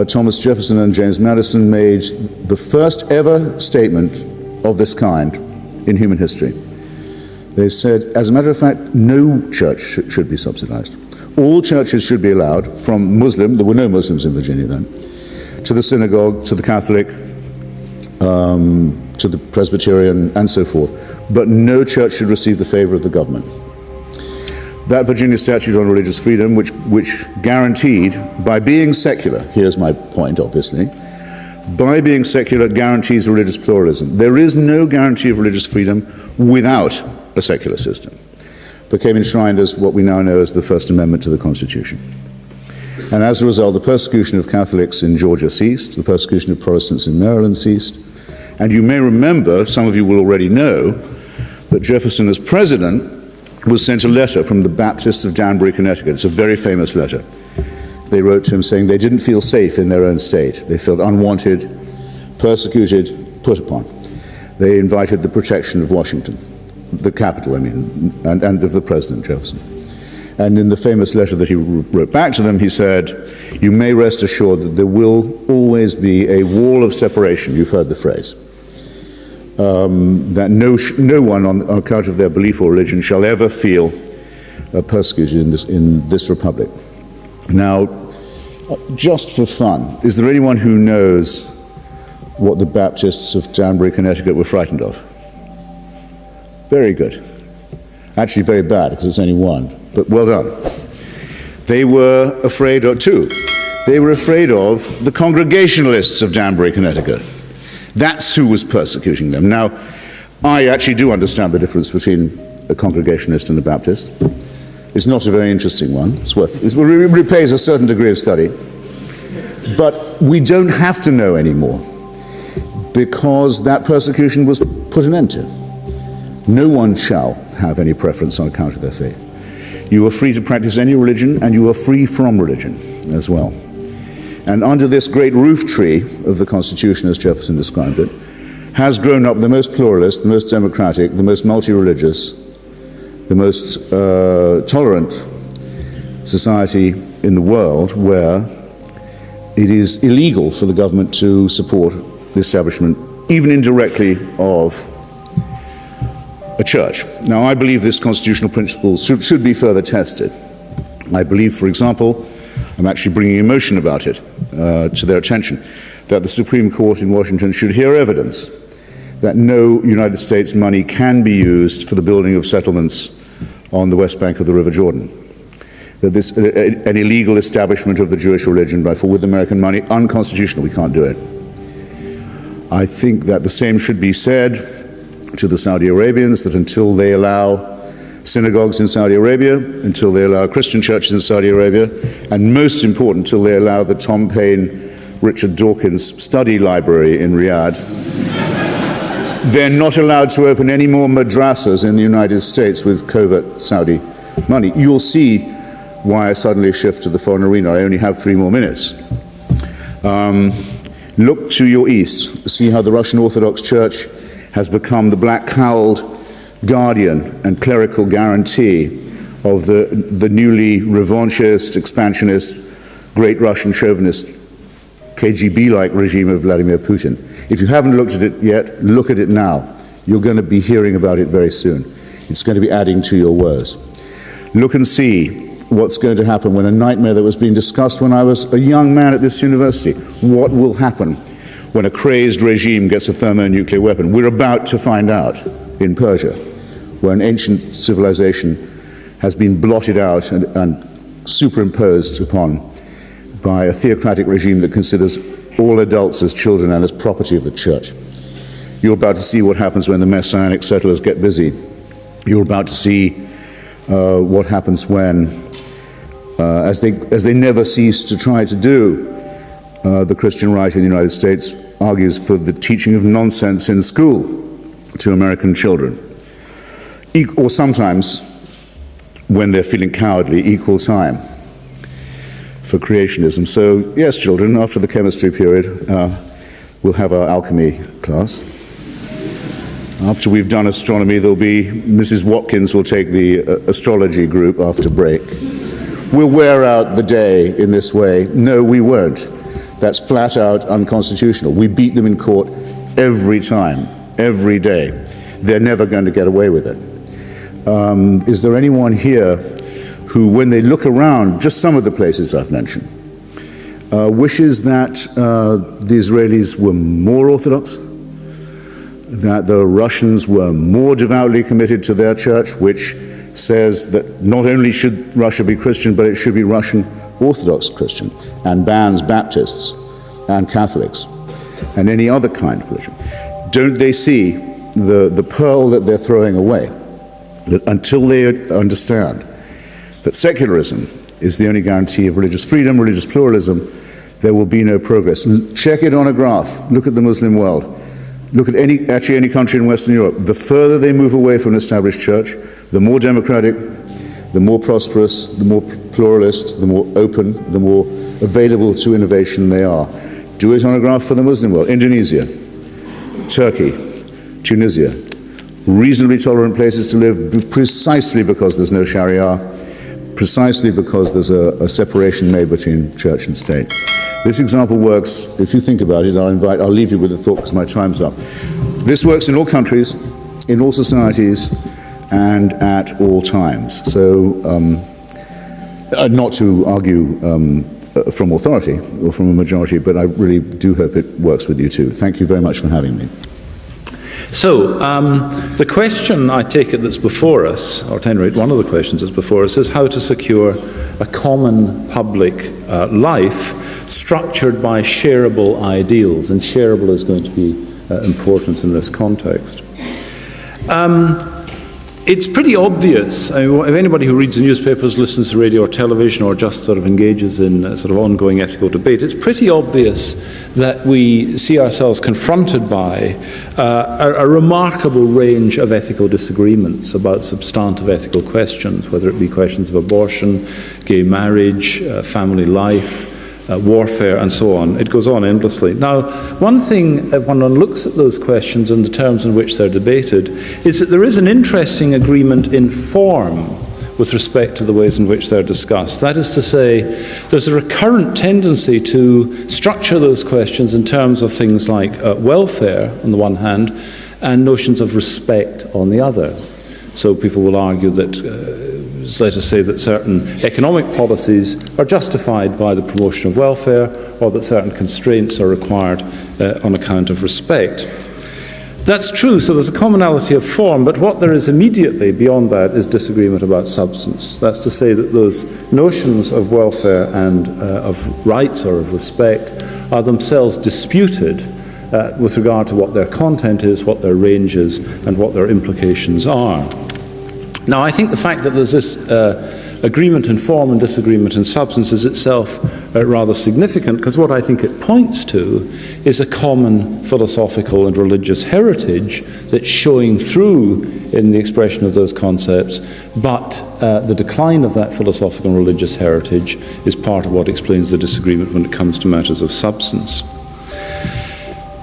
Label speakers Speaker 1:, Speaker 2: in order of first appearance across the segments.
Speaker 1: Thomas Jefferson and James Madison made the first ever statement of this kind in human history. They said, as a matter of fact, no church should be subsidized. All churches should be allowed, from Muslim, there were no Muslims in Virginia then, to the synagogue, to the Catholic, to the Presbyterian, and so forth. But no church should receive the favor of the government. That Virginia statute on religious freedom, which guaranteed, by being secular, here's my point, obviously, by being secular guarantees religious pluralism. There is no guarantee of religious freedom without a secular system. Became enshrined as what we now know as the First Amendment to the Constitution. And as a result, the persecution of Catholics in Georgia ceased, the persecution of Protestants in Maryland ceased, and you may remember, some of you will already know, that Jefferson as president was sent a letter from the Baptists of Danbury, Connecticut. It's a very famous letter. They wrote to him saying they didn't feel safe in their own state. They felt unwanted, persecuted, put upon. They invited the protection of Washington, the capital, I mean, and of the President, Jefferson. And in the famous letter that he wrote back to them, he said, you may rest assured that there will always be a wall of separation, you've heard the phrase, that no one on account of their belief or religion shall ever feel persecuted in this republic. Now, just for fun, is there anyone who knows what the Baptists of Danbury, Connecticut were frightened of? Very good. Actually very bad, because it's only one, but well done. They were afraid of two. They were afraid of the Congregationalists of Danbury, Connecticut. That's who was persecuting them. Now, I actually do understand the difference between a Congregationalist and a Baptist. It's not a very interesting one. It repays a certain degree of study. But we don't have to know anymore, because that persecution was put an end to. No one shall have any preference on account of their faith. You are free to practice any religion, and you are free from religion as well. And under this great roof tree of the Constitution, as Jefferson described it, has grown up the most pluralist, the most democratic, the most multi-religious, the most tolerant society in the world, where it is illegal for the government to support the establishment, even indirectly, of a church. Now, I believe this constitutional principle should be further tested. I believe, for example, I'm actually bringing a motion about it to their attention, that the Supreme Court in Washington should hear evidence that no United States money can be used for the building of settlements on the west bank of the River Jordan. That this, an illegal establishment of the Jewish religion with American money, unconstitutional, we can't do it. I think that the same should be said to the Saudi Arabians, that until they allow synagogues in Saudi Arabia, until they allow Christian churches in Saudi Arabia, and most important, until they allow the Tom Paine, Richard Dawkins study library in Riyadh, they're not allowed to open any more madrasas in the United States with covert Saudi money. You'll see why I suddenly shift to the foreign arena. I only have 3 more minutes. Look to your east, see how the Russian Orthodox Church has become the black-cowled guardian and clerical guarantee of the newly revanchist, expansionist, great Russian chauvinist, KGB-like regime of Vladimir Putin. If you haven't looked at it yet, look at it now. You're going to be hearing about it very soon. It's going to be adding to your woes. Look and see what's going to happen when a nightmare that was being discussed when I was a young man at this university. What will happen when a crazed regime gets a thermonuclear weapon? We're about to find out in Persia, where an ancient civilization has been blotted out and superimposed upon by a theocratic regime that considers all adults as children and as property of the church. You're about to see what happens when the Messianic settlers get busy. You're about to see what happens when, as they never cease to try to do, the Christian right in the United States argues for the teaching of nonsense in school to American children. Or sometimes, when they're feeling cowardly, equal time for creationism. So, yes, children, after the chemistry period, we'll have our alchemy class. After we've done astronomy, there'll be, Mrs. Watkins will take the astrology group after break. We'll wear out the day in this way. No, we won't. That's flat out unconstitutional. We beat them in court every time, every day. They're never going to get away with it. Is there anyone here who, when they look around just some of the places I've mentioned, wishes that the Israelis were more Orthodox, that the Russians were more devoutly committed to their church, which says that not only should Russia be Christian, but it should be Russian Orthodox Christian, and bans Baptists and Catholics and any other kind of religion? Don't they see the pearl that they're throwing away? That until they understand that secularism is the only guarantee of religious freedom, religious pluralism, there will be no progress. Check it on a graph. Look at the Muslim world. Look at any country in Western Europe. The further they move away from an established church, the more democratic, the more prosperous, the more pluralist, the more open, the more available to innovation they are. Do it on a graph for the Muslim world. Indonesia, Turkey, Tunisia, reasonably tolerant places to live precisely because there's no Sharia, precisely because there's a separation made between church and state. This example works, if you think about it. I'll leave you with a thought because my time's up. This works in all countries, in all societies, and at all times. So, not to argue from authority or from a majority, but I really do hope it works with you too. Thank you very much for having me.
Speaker 2: So, the question, I take it, that's before us, or at any rate one of the questions that's before us, is how to secure a common public life structured by shareable ideals, and shareable is going to be important in this context. It's pretty obvious, I mean, if anybody who reads the newspapers, listens to radio or television, or just sort of engages in sort of ongoing ethical debate, it's pretty obvious that we see ourselves confronted by a remarkable range of ethical disagreements about substantive ethical questions, whether it be questions of abortion, gay marriage, family life, warfare, and so on. It goes on endlessly. Now, one thing, when one looks at those questions and the terms in which they're debated, is that there is an interesting agreement in form with respect to the ways in which they're discussed. That is to say, there's a recurrent tendency to structure those questions in terms of things like welfare, on the one hand, and notions of respect on the other. So people will argue that let us say that certain economic policies are justified by the promotion of welfare, or that certain constraints are required on account of respect. That's true, so there's a commonality of form, but what there is immediately beyond that is disagreement about substance. That's to say that those notions of welfare and of rights or of respect are themselves disputed with regard to what their content is, what their range is, and what their implications are. Now, I think the fact that there's this agreement in form and disagreement in substance is itself rather significant, because what I think it points to is a common philosophical and religious heritage that's showing through in the expression of those concepts, but the decline of that philosophical and religious heritage is part of what explains the disagreement when it comes to matters of substance.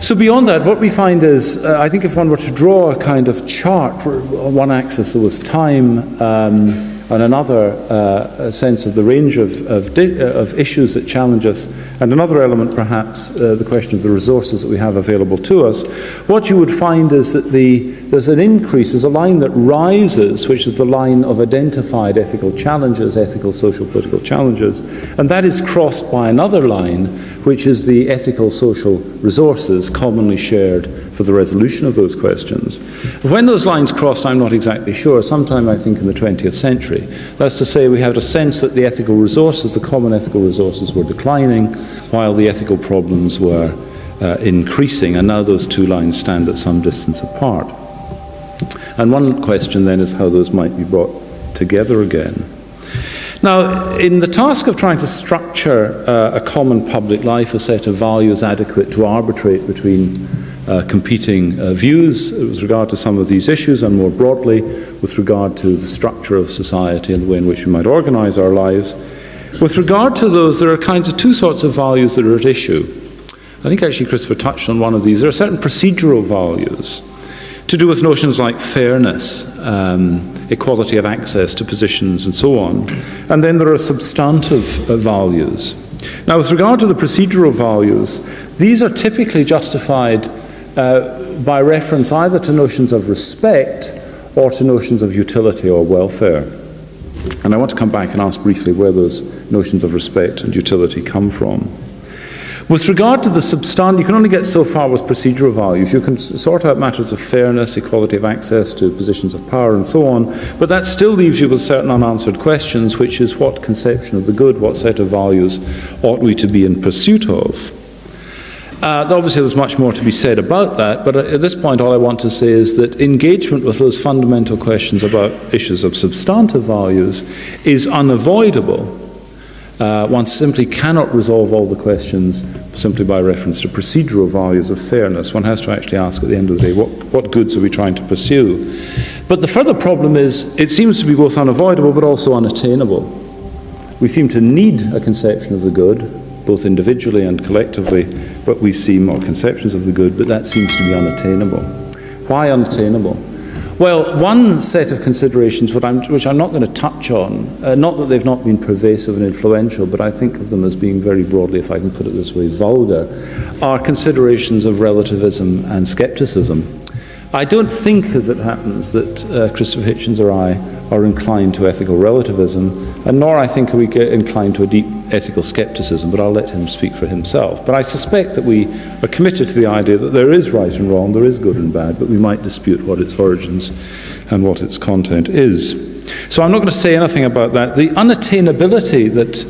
Speaker 2: So beyond that, what we find is, I think if one were to draw a kind of chart, on one axis there was time, and another a sense of the range of issues that challenge us, and another element perhaps the question of the resources that we have available to us, what you would find is that there's an increase, there's a line that rises, which is the line of identified ethical challenges, ethical, social, political challenges, and that is crossed by another line, which is the ethical, social resources commonly shared for the resolution of those questions. When those lines crossed, I'm not exactly sure, sometime I think in the 20th century. That's to say, we had a sense that the ethical resources, the common ethical resources, were declining, while the ethical problems were increasing, and now those two lines stand at some distance apart. And one question then is how those might be brought together again. Now, in the task of trying to structure a common public life, a set of values adequate to arbitrate between competing views with regard to some of these issues, and more broadly with regard to the structure of society and the way in which we might organize our lives, with regard to those, there are kinds of two sorts of values that are at issue. I think actually Christopher touched on one of these. There are certain procedural values to do with notions like fairness, equality of access to positions, and so on. And then there are substantive values. Now, with regard to the procedural values, these are typically justified by reference either to notions of respect or to notions of utility or welfare. And I want to come back and ask briefly where those notions of respect and utility come from. With regard to the substantive, you can only get so far with procedural values. You can sort out matters of fairness, equality of access to positions of power, and so on, but that still leaves you with certain unanswered questions, which is what conception of the good, what set of values ought we to be in pursuit of? Obviously, there's much more to be said about that, but at this point, all I want to say is that engagement with those fundamental questions about issues of substantive values is unavoidable. One simply cannot resolve all the questions simply by reference to procedural values of fairness. One has to actually ask at the end of the day, what goods are we trying to pursue? But the further problem is, it seems to be both unavoidable but also unattainable. We seem to need a conception of the good, both individually and collectively, but we see more conceptions of the good, but that seems to be unattainable. Why unattainable? Well, one set of considerations which I'm not going to touch on, not that they've not been pervasive and influential, but I think of them as being very broadly, if I can put it this way, vulgar, are considerations of relativism and skepticism. I don't think, as it happens, that Christopher Hitchens or I are inclined to ethical relativism, and nor I think are we inclined to a deep ethical skepticism, but I'll let him speak for himself. But I suspect that we are committed to the idea that there is right and wrong, there is good and bad, but we might dispute what its origins and what its content is. So I'm not going to say anything about that. The unattainability that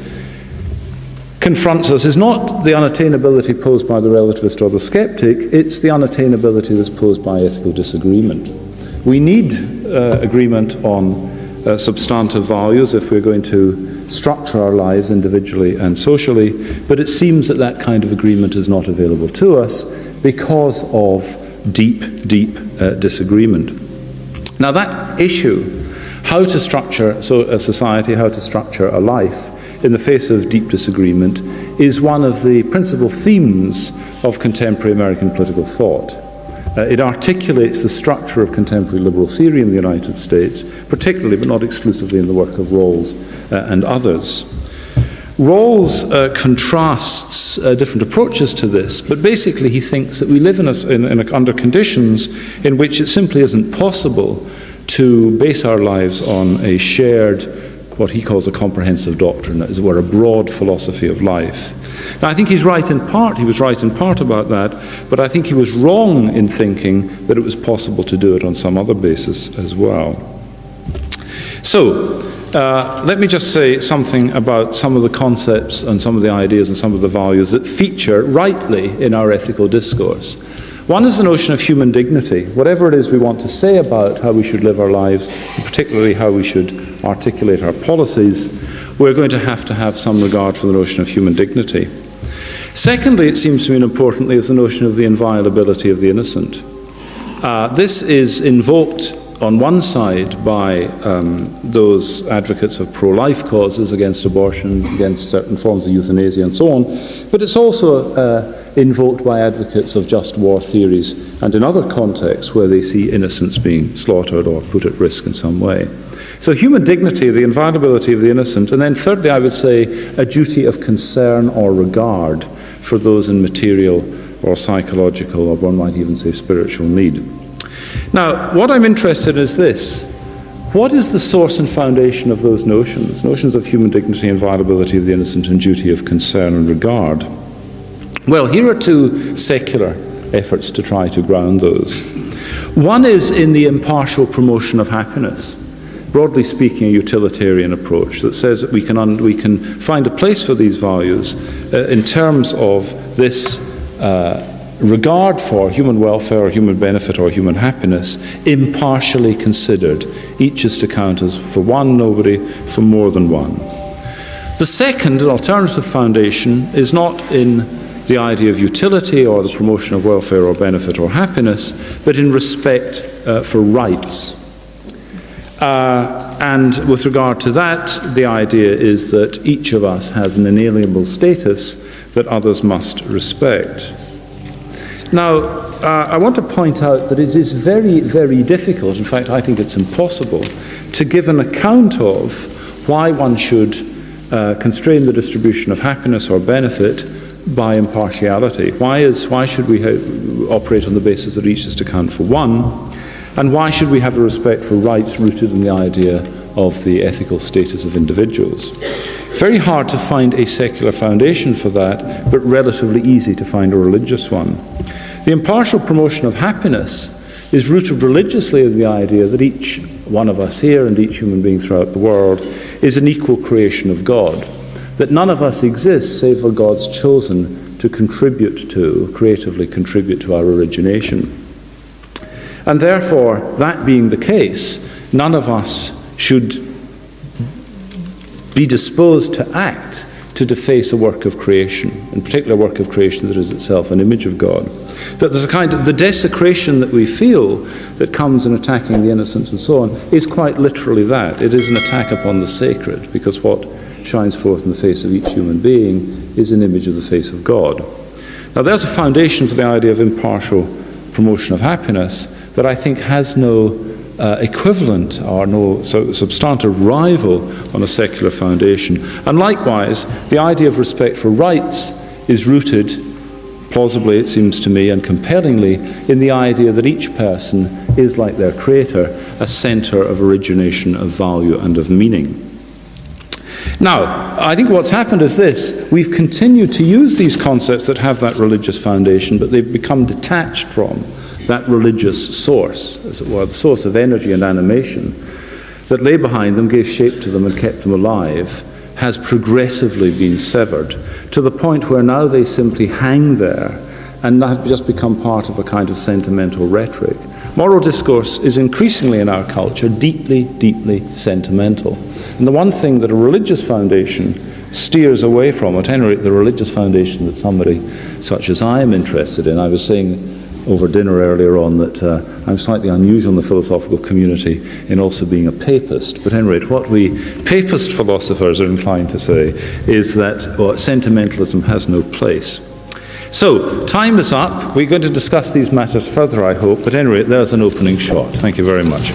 Speaker 2: confronts us is not the unattainability posed by the relativist or the skeptic, it's the unattainability that's posed by ethical disagreement. We need agreement on substantive values if we're going to structure our lives individually and socially, but it seems that that kind of agreement is not available to us because of deep disagreement. Now that issue, how to structure a society, how to structure a life in the face of deep disagreement, is one of the principal themes of contemporary American political thought. It articulates the structure of contemporary liberal theory in the United States, particularly but not exclusively in the work of Rawls and others. Rawls contrasts different approaches to this, but basically he thinks that we live under conditions in which it simply isn't possible to base our lives on a shared, what he calls a comprehensive doctrine, as it were, a broad philosophy of life. Now, I think he's right in part, he was right in part about that, but I think he was wrong in thinking that it was possible to do it on some other basis as well. So, let me just say something about some of the concepts and some of the ideas and some of the values that feature rightly in our ethical discourse. One is the notion of human dignity. Whatever it is we want to say about how we should live our lives, and particularly how we should articulate our policies, we're going to have some regard for the notion of human dignity. Secondly, it seems to me, and importantly, is the notion of the inviolability of the innocent. This is invoked on one side by those advocates of pro-life causes against abortion, against certain forms of euthanasia and so on, but it's also invoked by advocates of just war theories and in other contexts where they see innocents being slaughtered or put at risk in some way. So human dignity, the inviolability of the innocent, and then thirdly I would say a duty of concern or regard for those in material or psychological, or one might even say spiritual need. Now, what I'm interested in is this. What is the source and foundation of those notions? Notions of human dignity, inviolability of the innocent, and duty of concern and regard. Well, here are two secular efforts to try to ground those. One is in the impartial promotion of happiness. Broadly speaking, a utilitarian approach that says that we can find a place for these values in terms of this regard for human welfare or human benefit or human happiness, impartially considered. Each is to count as for one, nobody for more than one. The second, an alternative foundation, is not in the idea of utility or the promotion of welfare or benefit or happiness, but in respect for rights. And with regard to that, the idea is that each of us has an inalienable status that others must respect. Now, I want to point out that it is very, very difficult, in fact I think it's impossible, to give an account of why one should constrain the distribution of happiness or benefit by impartiality? Why should we operate on the basis that each is to count for one? And why should we have a respect for rights rooted in the idea of the ethical status of individuals? Very hard to find a secular foundation for that, but relatively easy to find a religious one. The impartial promotion of happiness is rooted religiously in the idea that each one of us here and each human being throughout the world is an equal creation of God, that none of us exists save for God's chosen to creatively contribute to our origination. And therefore, that being the case, none of us should be disposed to act to deface a work of creation, in particular a work of creation that is itself an image of God. That there's a kind of, the desecration that we feel that comes in attacking the innocent and so on is quite literally that. It is an attack upon the sacred, because what shines forth in the face of each human being is an image of the face of God. Now there's a foundation for the idea of impartial promotion of happiness that I think has no equivalent or no substantive rival on a secular foundation. And likewise, the idea of respect for rights is rooted, plausibly it seems to me, and compellingly, in the idea that each person is, like their creator, a center of origination, of value, and of meaning. Now, I think what's happened is this: we've continued to use these concepts that have that religious foundation, but they've become detached from that religious source, as it were, the source of energy and animation that lay behind them, gave shape to them and kept them alive, has progressively been severed to the point where now they simply hang there and have just become part of a kind of sentimental rhetoric. Moral discourse is increasingly in our culture deeply, deeply sentimental. And the one thing that a religious foundation steers away from, at any rate the religious foundation that somebody such as I am interested in, I was saying over dinner earlier on that I'm slightly unusual in the philosophical community in also being a papist. But at any rate, what we papist philosophers are inclined to say is that sentimentalism has no place. So, time is up. We're going to discuss these matters further, I hope. But at any rate, there's an opening shot. Thank you very much.